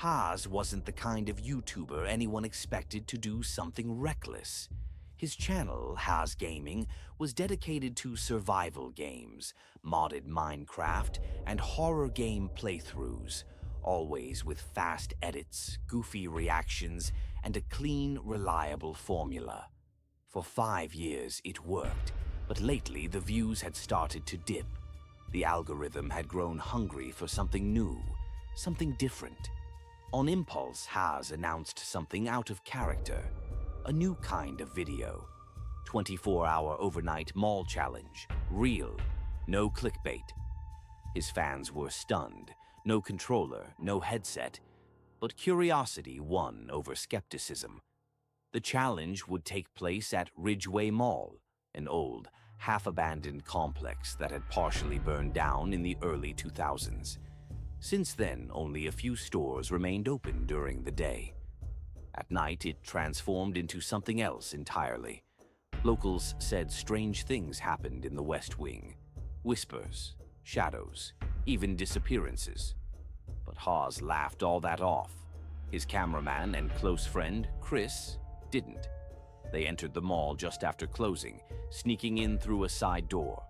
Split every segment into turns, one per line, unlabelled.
Haaze wasn't the kind of YouTuber anyone expected to do something reckless. His channel, Haaze Gaming, was dedicated to survival games, modded Minecraft, and horror game playthroughs, always with fast edits, goofy reactions, and a clean, reliable formula. For 5 years, it worked, but lately the views had started to dip. The algorithm had grown hungry for something new, something different. On impulse, Haaze announced something out of character, a new kind of video. 24-hour overnight mall challenge, real, no clickbait. His fans were stunned, no controller, no headset, but curiosity won over skepticism. The challenge would take place at Ridgeway Mall, an old, half-abandoned complex that had partially burned down in the early 2000s. Since then, only a few stores remained open during the day. At night, it transformed into something else entirely. Locals said strange things happened in the West Wing. Whispers, shadows, even disappearances. But Haaze laughed all that off. His cameraman and close friend, Chris, didn't. They entered the mall just after closing, sneaking in through a side door.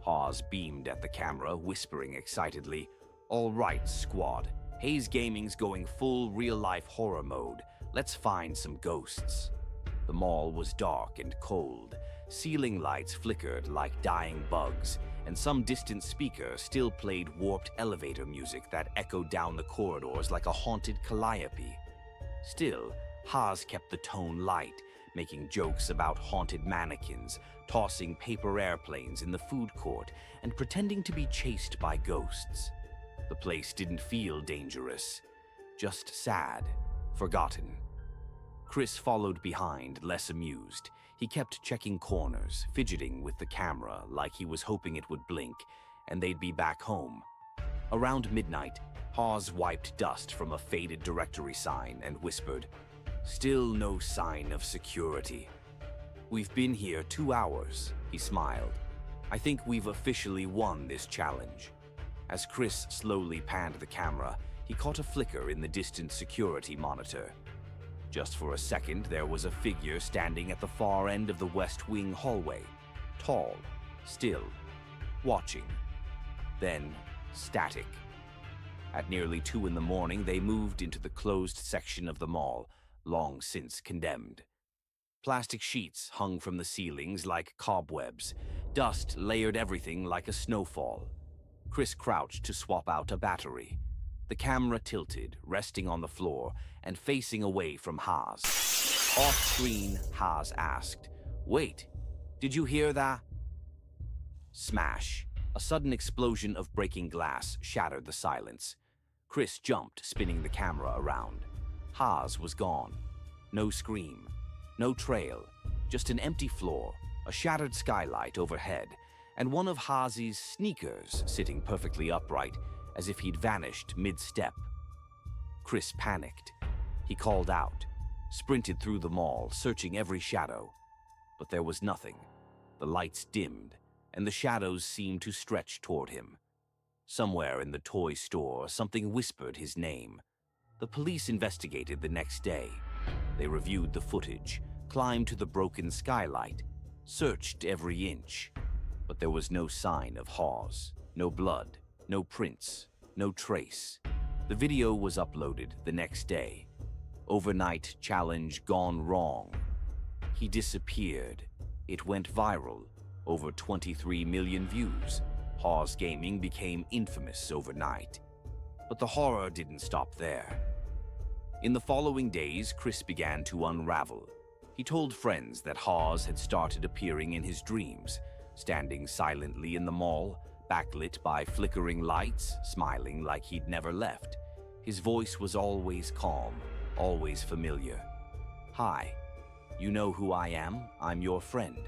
Haaze beamed at the camera, whispering excitedly, "All right, squad. Haaze Gaming's going full real-life horror mode. Let's find some ghosts." The mall was dark and cold. Ceiling lights flickered like dying bugs, and some distant speaker still played warped elevator music that echoed down the corridors like a haunted calliope. Still, Haaze kept the tone light, making jokes about haunted mannequins, tossing paper airplanes in the food court, and pretending to be chased by ghosts. The place didn't feel dangerous, just sad, forgotten. Chris followed behind, less amused. He kept checking corners, fidgeting with the camera like he was hoping it would blink, and they'd be back home. Around midnight, Haaze wiped dust from a faded directory sign and whispered, "Still no sign of security." "We've been here 2 hours," he smiled. "I think we've officially won this challenge." As Chris slowly panned the camera, he caught a flicker in the distant security monitor. Just for a second, there was a figure standing at the far end of the West Wing hallway, tall, still, watching. Then, static. At nearly 2 in the morning, they moved into the closed section of the mall, long since condemned. Plastic sheets hung from the ceilings like cobwebs. Dust layered everything like a snowfall. Chris crouched to swap out a battery. The camera tilted, resting on the floor and facing away from Haaze. Off-screen, Haaze asked, "Wait, did you hear that?" Smash. A sudden explosion of breaking glass shattered the silence. Chris jumped, spinning the camera around. Haaze was gone. No scream, no trail, just an empty floor, a shattered skylight overhead, and one of Haaze's sneakers sitting perfectly upright, as if he'd vanished mid-step. Chris panicked. He called out, sprinted through the mall, searching every shadow. But there was nothing. The lights dimmed, and the shadows seemed to stretch toward him. Somewhere in the toy store, something whispered his name. The police investigated the next day. They reviewed the footage, climbed to the broken skylight, searched every inch. But there was no sign of Haaze, no blood, no prints, no trace. The video was uploaded the next day. Overnight challenge gone wrong. He disappeared. It went viral. Over 23 million views. Haaze Gaming became infamous overnight. But the horror didn't stop there. In the following days, Chris began to unravel. He told friends that Haaze had started appearing in his dreams, standing silently in the mall, backlit by flickering lights, smiling like he'd never left. His voice was always calm, always familiar. "Hi, you know who I am? I'm your friend."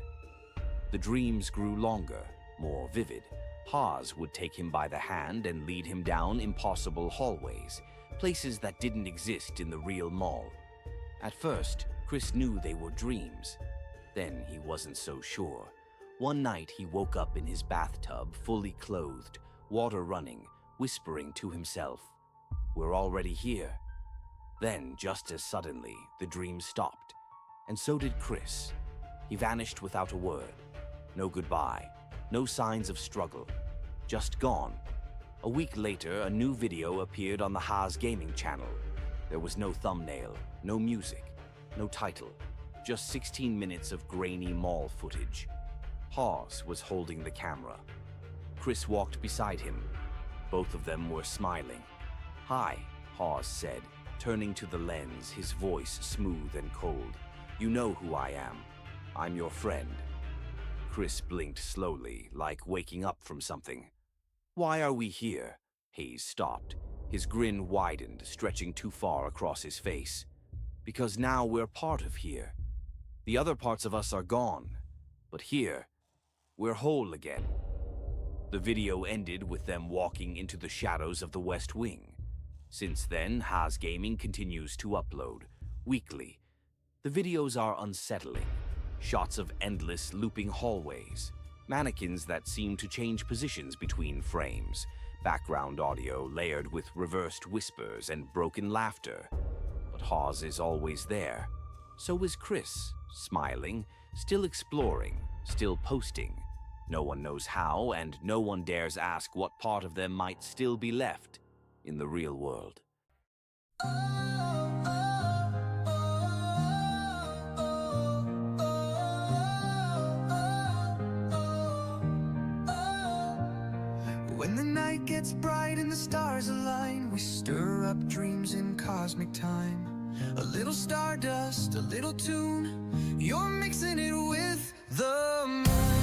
The dreams grew longer, more vivid. Haaze would take him by the hand and lead him down impossible hallways, places that didn't exist in the real mall. At first, Chris knew they were dreams. Then he wasn't so sure. One night he woke up in his bathtub, fully clothed, water running, whispering to himself, "We're already here. Then, just as suddenly, the dream stopped. And so did Chris. He vanished without a word. No goodbye, no signs of struggle. Just gone. A week later, a new video appeared on the Haaze gaming channel. There was no thumbnail, no music, no title. Just 16 minutes of grainy mall footage. Haaze was holding the camera. Chris walked beside him. Both of them were smiling. "Hi," Haaze said, turning to the lens, his voice smooth and cold. "You know who I am. I'm your friend." Chris blinked slowly, like waking up from something. "Why are we here?" Haaze stopped. His grin widened, stretching too far across his face. "Because now we're part of here. The other parts of us are gone. But here, we're whole again." The video ended with them walking into the shadows of the West Wing. Since then, Haaze Gaming continues to upload, weekly. The videos are unsettling. Shots of endless, looping hallways. Mannequins that seem to change positions between frames. Background audio layered with reversed whispers and broken laughter. But Haaze is always there. So is Chris, smiling, still exploring, still posting. No one knows how, and no one dares ask what part of them might still be left in the real world.
When the night gets bright and the stars align, we stir up dreams in cosmic time. A little stardust, a little tune, you're mixing it with the moon.